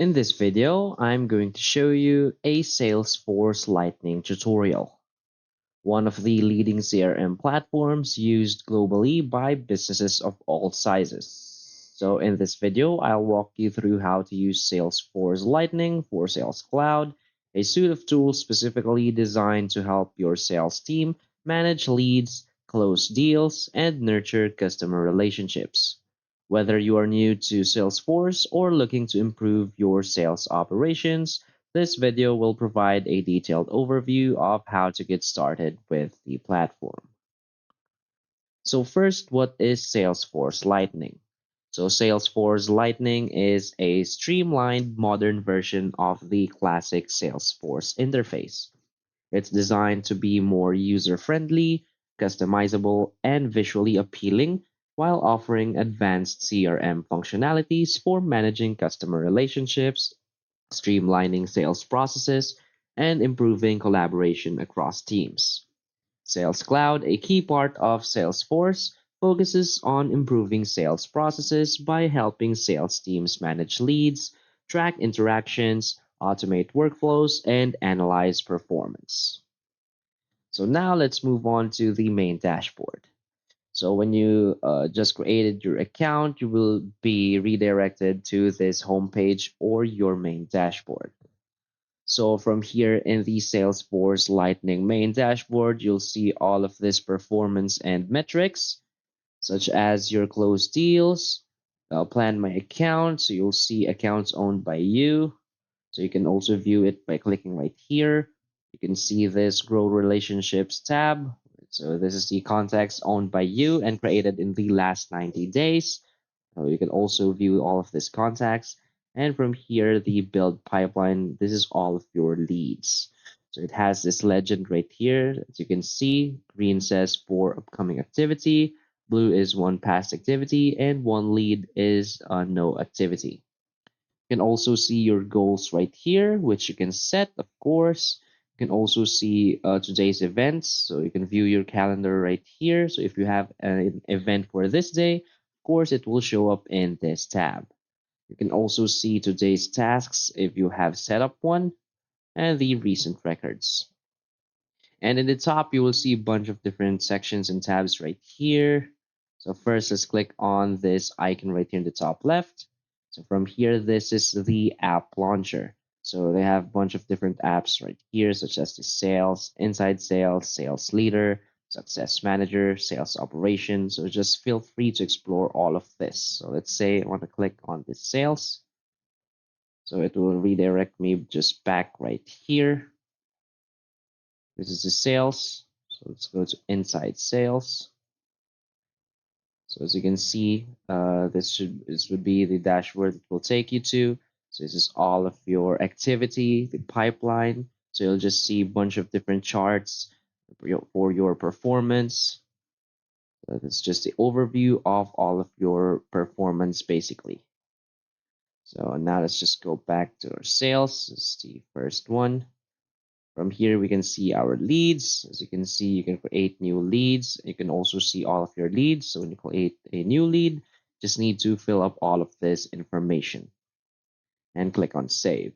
In this video, I'm going to show you a Salesforce Lightning tutorial, one of the leading CRM platforms used globally by businesses of all sizes. So in this video, I'll walk you through how to use Salesforce Lightning for Sales Cloud, a suite of tools specifically designed to help your sales team manage leads, close deals, and nurture customer relationships. Whether you are new to Salesforce or looking to improve your sales operations, this video will provide a detailed overview of how to get started with the platform. So first, what is Salesforce Lightning? So Salesforce Lightning is a streamlined modern version of the classic Salesforce interface. It's designed to be more user-friendly, customizable, and visually appealing while offering advanced CRM functionalities for managing customer relationships, streamlining sales processes, and improving collaboration across teams. Sales Cloud, a key part of Salesforce, focuses on improving sales processes by helping sales teams manage leads, track interactions, automate workflows, and analyze performance. So now let's move on to the main dashboard. So when you just created your account, you will be redirected to this homepage or your main dashboard. So from here in the Salesforce Lightning main dashboard, you'll see all of this performance and metrics, such as your closed deals. I'll plan my account, so you'll see accounts owned by you. So you can also view it by clicking right here. You can see this Grow Relationships tab. So this is the contacts owned by you and created in the last 90 days. You can also view all of these contacts. And from here, the build pipeline, this is all of your leads. So it has this legend right here. As you can see, green says for upcoming activity, blue is one past activity, and one lead is no activity. You can also see your goals right here, which you can set, of course. You can also see today's events. So you can view your calendar right here. So if you have an event for this day, of course, it will show up in this tab. You can also see today's tasks if you have set up one and the recent records. And in the top, you will see a bunch of different sections and tabs right here. So first, let's click on this icon right here in the top left. So from here, this is the app launcher. So they have a bunch of different apps right here, such as the sales, inside sales, sales leader, success manager, sales operations. So just feel free to explore all of this. So let's say I want to click on this sales. So it will redirect me just back right here. This is the sales. So let's go to inside sales. So as you can see, this would be the dashboard that will take you to. So this is all of your activity, the pipeline. So you'll just see a bunch of different charts for your performance. So that's just the overview of all of your performance basically. So now let's just go back to our sales. This is the first one. From here, we can see our leads. As you can see, you can create new leads. You can also see all of your leads. So when you create a new lead, just need to fill up all of this information and click on save.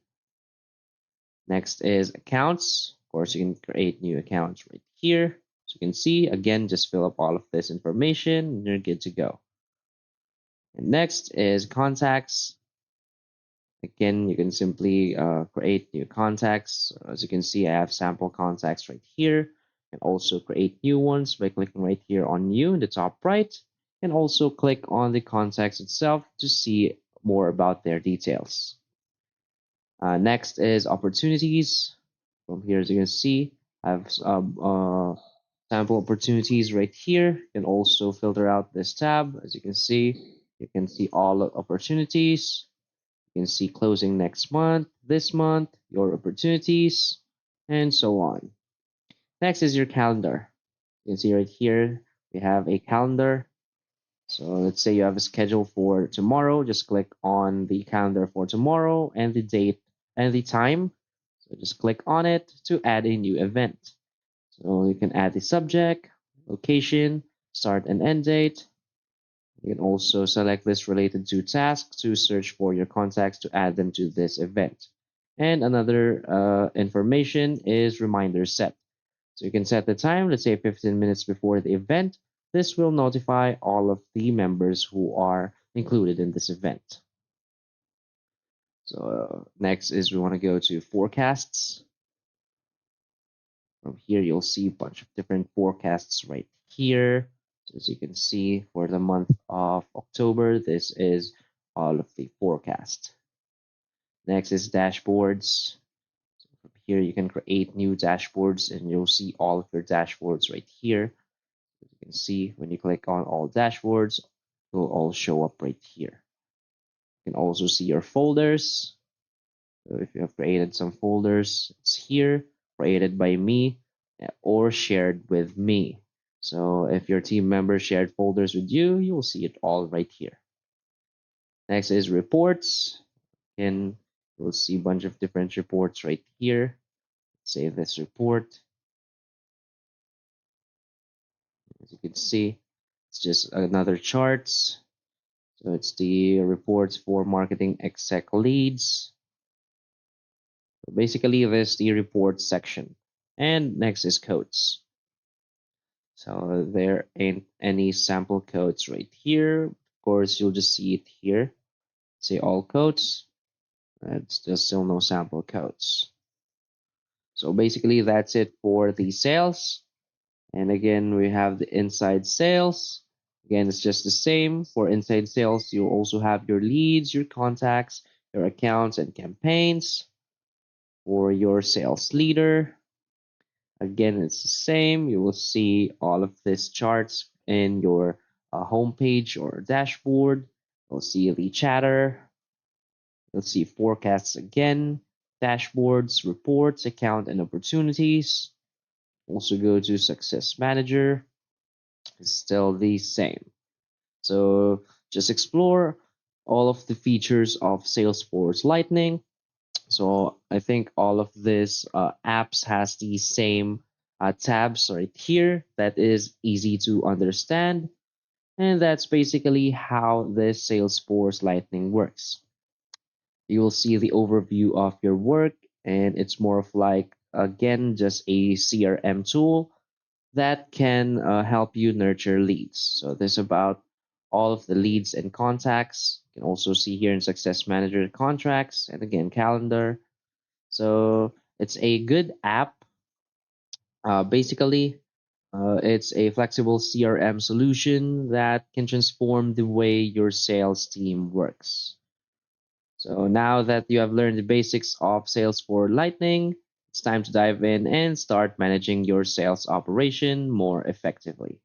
Next is accounts. Of course, you can create new accounts right here. So you can see, again, just fill up all of this information and you're good to go. And next is contacts. Again, you can simply create new contacts. As you can see, I have sample contacts right here. And also create new ones by clicking right here on new in the top right. And also click on the contacts itself to see more about their details. Next is opportunities. From here, as you can see, I have sample opportunities right here. You can also filter out this tab. As you can see all opportunities. You can see closing next month, this month, your opportunities, and so on. Next is your calendar. You can see right here, we have a calendar. So let's say you have a schedule for tomorrow. Just click on the calendar for tomorrow and the date and the time. So just click on it to add a new event. So you can add the subject, location, start and end date. You can also select list related to tasks to search for your contacts to add them to this event. And another information is reminder set. So you can set the time, let's say 15 minutes before the event. This will notify all of the members who are included in this event. So next is we want to go to forecasts. From here, you'll see a bunch of different forecasts right here. So as you can see, for the month of October, this is all of the forecast. Next is dashboards. From here, you can create new dashboards and you'll see all of your dashboards right here. As you can see, when you click on all dashboards, it will all show up right here. You can also see your folders. So if you have created some folders, it's here, created by me or shared with me. So if your team member shared folders with you, you will see it all right here. Next is reports. And you'll see a bunch of different reports right here. Save this report. As you can see, it's just another charts. So it's the reports for marketing exec leads. So basically, this is the report section. And next is codes. So there ain't any sample codes right here. Of course, you'll just see it here. Say all codes. There's still no sample codes. So basically, that's it for the sales. And again, we have the inside sales. Again, it's just the same. For inside sales, you also have your leads, your contacts, your accounts, and campaigns. For your sales leader, again, it's the same. You will see all of these charts in your homepage or dashboard. You'll see the chatter. You'll see forecasts again, dashboards, reports, account, and opportunities. Also go to Success Manager. It's still the same. So just explore all of the features of Salesforce Lightning. So I think all of these apps has the same tabs right here that is easy to understand. And that's basically how this Salesforce Lightning works. You will see the overview of your work, and it's more of like, again, just a CRM tool that can help you nurture leads. So this is about all of the leads and contacts. You can also see here in Success Manager contracts and again calendar. So it's a good app. Basically, it's a flexible CRM solution that can transform the way your sales team works. So now that you have learned the basics of sales for Lightning, it's time to dive in and start managing your sales operation more effectively.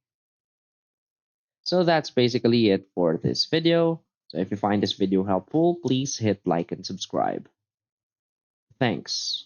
So that's basically it for this video. So if you find this video helpful, please hit like and subscribe. Thanks.